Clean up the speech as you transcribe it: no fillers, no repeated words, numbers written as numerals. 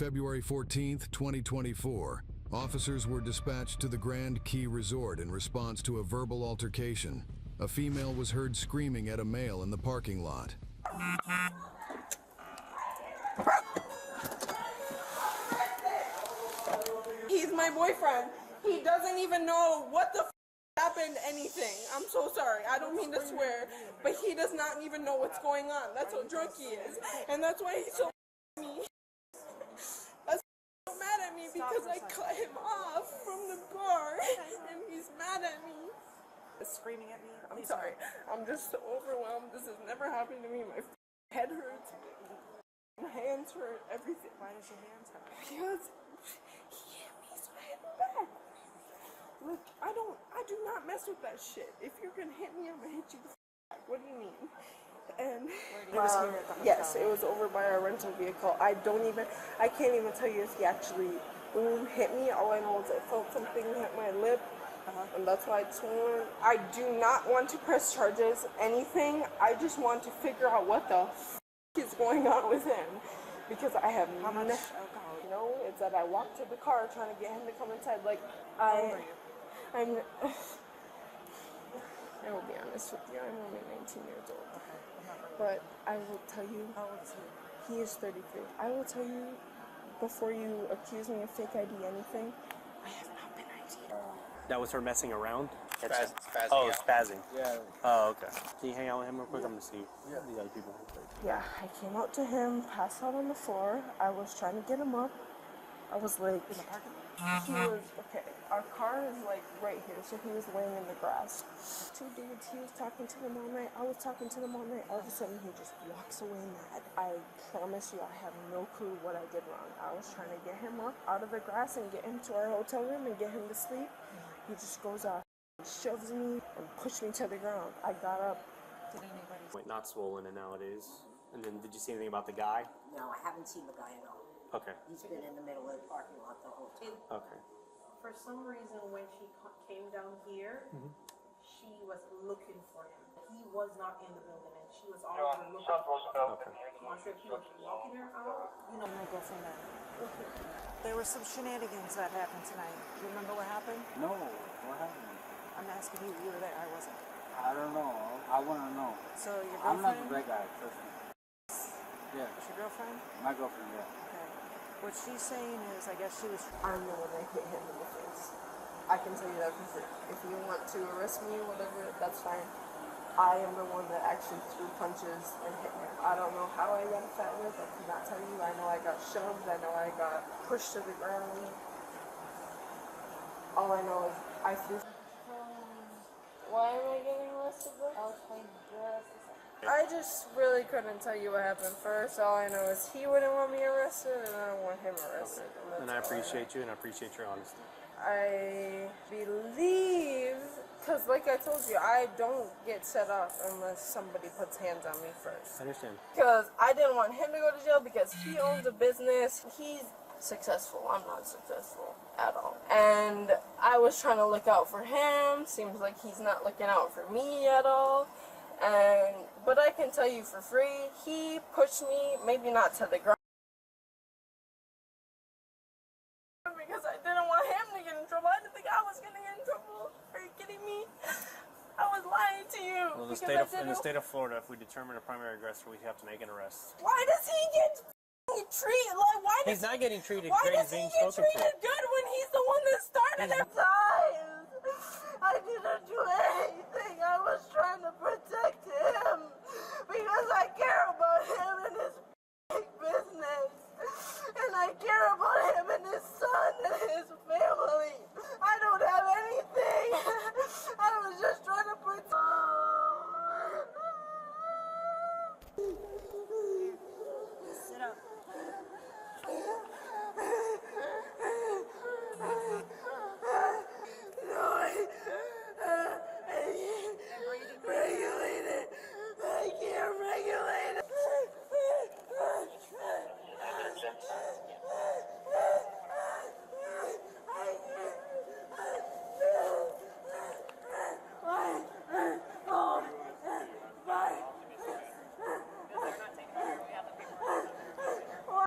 February 14th, 2024, officers were dispatched to the Grand Key Resort in response to a verbal altercation. A female was heard screaming at a male in the parking lot. He's my boyfriend. He doesn't even know what the happened, anything. I'm so sorry. I don't mean to swear, but he does not even know what's going on. That's how drunk he is. And that's why he's so mad at me. That's so mad at me because I cut him off from the bar and he's mad at me. Screaming at me. I'm sorry. I'm just so overwhelmed. This has never happened to me. My head hurts. My hands hurt. Everything. Why does your hands hurt? Because he hit me, so I hit him back. Look, I do not mess with that shit. If you're gonna hit me, I'm gonna hit you the back. What do you mean? And It was here at the hotel. yes, it was over by our rental vehicle. I can't even tell you if he actually hit me. All I know is I felt something hit my lip. And that's why I do not want to press charges, anything. I just want to figure out what the is going on with him. Because I have How much alcohol? you know, it's that I walked to the car trying to get him to come inside. Like, How old are you? I will be honest with you, I'm only 19 years old. Okay, I'm not really. But I will tell you, How old is he? he is 33. I will tell you, before you accuse me of fake ID anything, I have not been ID'd. That was her messing around? Spazzing Oh, out. spazzing. Yeah. Oh, okay. Can you hang out with him real quick? I'm gonna see these other people. Yeah, I came out to him, passed out on the floor. I was trying to get him up. I was like, In the parking lot? he was, okay, our car is like right here, so he was laying in the grass. Two dudes, he was talking to them all night, I was talking to them all night. All of a sudden, he just walks away mad. I promise you, I have no clue what I did wrong. I was trying to get him up out of the grass and get him to our hotel room and get him to sleep. He just goes off, shoves me, and pushed me to the ground. I got up. Did anybody? Wait, not swollen and nowadays. And then did you see anything about the guy? No, I haven't seen the guy at all. Okay. He's been in the middle of the parking lot the whole time. Okay. For some reason, when she came down here, she was looking for him. He was not in the building, and she was all over looking for him. Okay. I'm not sure if he was walking her out. You know my girlfriend that. There were some shenanigans that happened tonight. You remember what happened? No, what happened? I'm asking you. You were there. I wasn't. I don't know. I want to know. So your I'm not the girlfriend? bad guy, trust me. Yeah, Was your girlfriend? my girlfriend, yeah. Okay. What she's saying is, I guess she was. I'm the one that hit him in the face. I can tell you that for sure. If you want to arrest me or whatever, that's fine. I am the one that actually threw punches and hit him. I don't know how I got a fat lip. I could not tell you. I know I got shoved. I know I got pushed to the ground. All I know is I threw. Why am I getting arrested? I'll explain just a second. I just really couldn't tell you what happened first. All I know is he wouldn't want me arrested, and I don't want him arrested. And I appreciate you, and I appreciate your honesty. I believe, because like I told you, I don't get set off unless somebody puts hands on me first. I understand. Because I didn't want him to go to jail because he owns a business. He's successful. I'm not successful at all. And I was trying to look out for him. Seems like he's not looking out for me at all. But I can tell you for free, he pushed me, maybe not to the ground. Because I didn't want him to get in trouble. I didn't think I was going to get in trouble. Are you kidding me? I was lying to you. Well, in the state of Florida, if we determine a primary aggressor, we have to make an arrest. Why does he get treated? Like, why does He's not getting treated Why great. does He's he being get spoken treated for. good when he's the one that started it? Guys, I didn't do